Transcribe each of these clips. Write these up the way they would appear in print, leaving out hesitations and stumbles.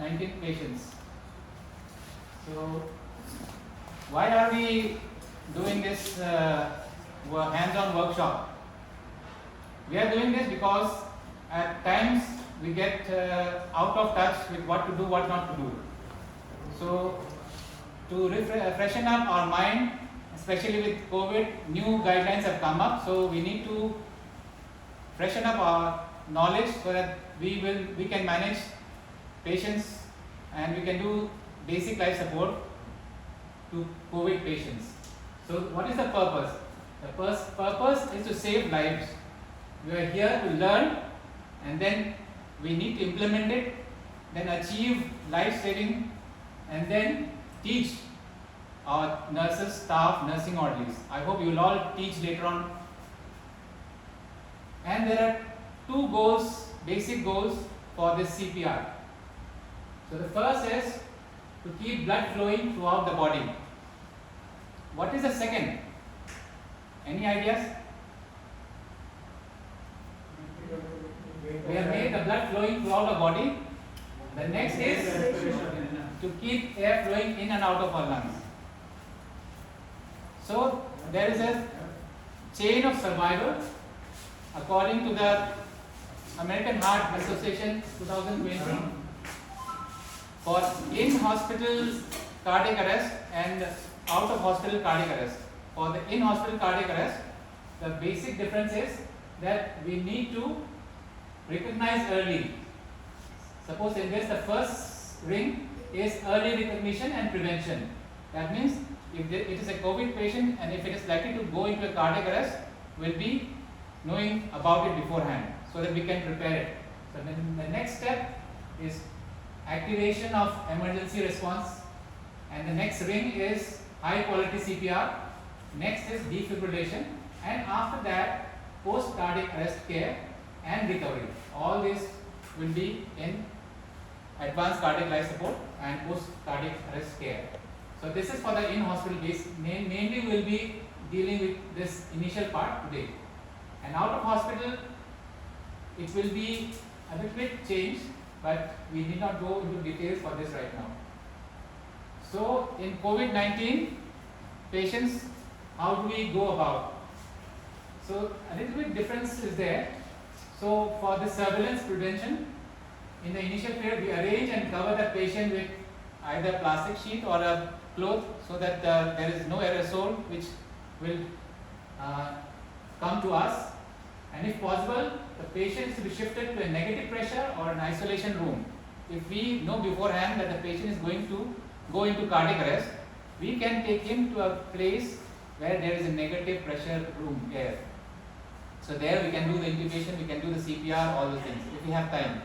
COVID-19 patients. So, why are we doing this hands-on workshop? We are doing this because at times we get out of touch with what to do, what not to do. So, to freshen up our mind, especially with COVID, new guidelines have come up. So, we need to freshen up our knowledge so that we can manage patients and we can do basic life support to COVID patients. So, what is the purpose? The purpose is to save lives. We are here to learn and then we need to implement it, then achieve life saving, and then teach our nurses, staff, nursing orderlies. I hope you will all teach later on. And there are two goals, basic goals for this CPR. So the first is to keep blood flowing throughout the body. What is the second? Any ideas? We have made the blood flowing throughout the body. The next is to keep air flowing in and out of our lungs. So there is a chain of survival according to the American Heart Association 2020 for in-hospital cardiac arrest and out-of-hospital cardiac arrest. For the in-hospital cardiac arrest, the basic difference is that we need to recognize early. Suppose in this the first ring is early recognition and prevention. That means if it is a COVID patient and if it is likely to go into a cardiac arrest, we'll be knowing about it beforehand so that we can prepare it. So then the next step is activation of emergency response, and the next ring is high quality CPR. Next is defibrillation, and after that post cardiac arrest care and recovery. All this will be in advanced cardiac life support and post cardiac arrest care. So this is for the in-hospital case. Mainly we will be dealing with this initial part today. And out of hospital, it will be a little bit changed, but we need not go into details for this right now. So in COVID-19 patients, how do we go about? So a little bit difference is there. So for the surveillance prevention, in the initial period we arrange and cover the patient with either plastic sheet or a cloth so that there is no aerosol which will come to us, and if possible the patient is to be shifted to a negative pressure or an isolation room. If we know beforehand that the patient is going to go into cardiac arrest, we can take him to a place where there is a negative pressure room air. So there we can do the intubation, we can do the CPR, all those things if we have time.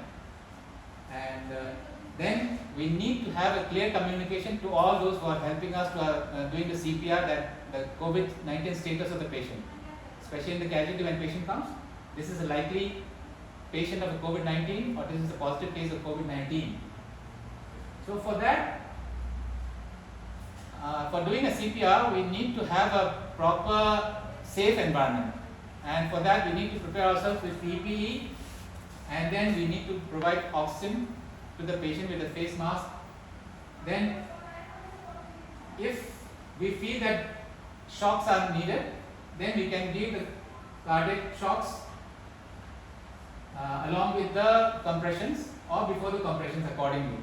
And then we need to have a clear communication to all those who are helping us to doing the CPR, that the COVID-19 status of the patient, especially in the casualty when patient comes. This is a likely patient of COVID-19 or this is a positive case of COVID-19. So for that, for doing a CPR, we need to have a proper safe environment, and for that we need to prepare ourselves with PPE, and then we need to provide oxygen to the patient with a face mask. Then if we feel that shocks are needed, then we can give the cardiac shocks along with the compressions or before the compressions accordingly.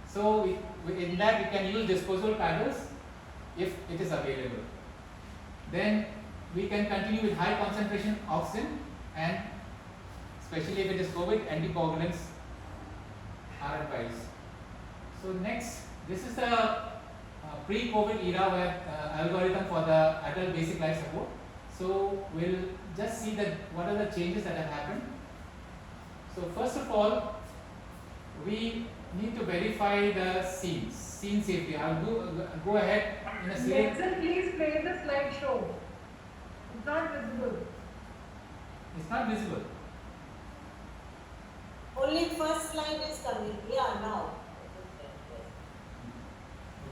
So in that we can use disposable paddles if it is available. Then we can continue with high concentration oxygen, and especially if it is COVID, anticoagulants are advised. So next, this is the pre-COVID era where algorithm for the adult basic life support. So we'll just see that what are the changes that have happened. So first of all, we need to verify the scene safety. I'll go ahead in a slide. Sir, please play the slideshow. It's not visible. It's not visible. Only first slide is coming. Yeah, now.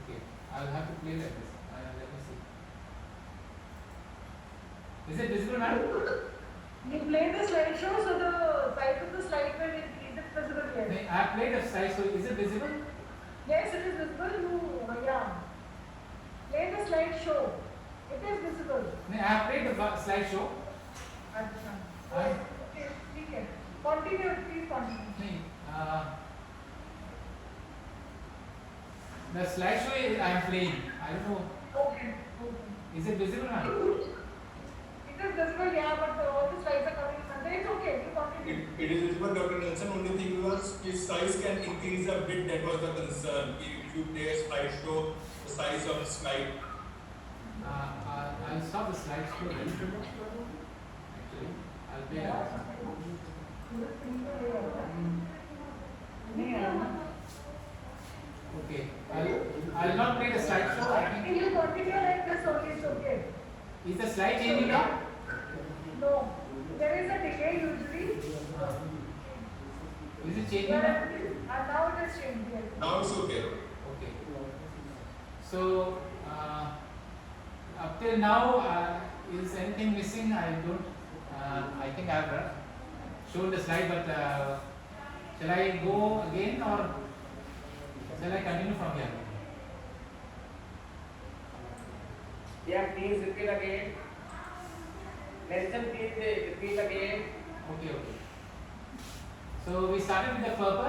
Okay, I'll have to play like this. Let me see. Is it visible, madam? You play the slideshow, so the side of the slide will increase the visible, yes. I have played a slide, so is it visible? Yes, it is visible. Yeah. Play the slideshow. It is visible. I have played the slideshow. अच्छा. हाँ. Okay, ठीक है. Continue, please continue. नहीं, the slideshow I am playing. I don't know. Okay. Is it visible or not? It is visible, yeah, but all the slides are coming in. It's okay. You continue. It is visible, Dr. Nelson. Only thing was its size can increase a bit. That was the concern. If you play a slideshow, the size of the slide. I'll stop the slideshow then. Actually, I'll play that. Okay, I'll not play the slideshow. I If think. you continue like this only, it's okay. Is the slide changing now? No, there is a delay usually. Is it changing And now? now it is changing. Now it's okay. Okay. So up till now, is anything missing? I don't. I think I have shown the slide, but shall I go again or shall I continue from here? Yeah, please repeat again. Nelson, please repeat again. Okay. So we started with the purpose.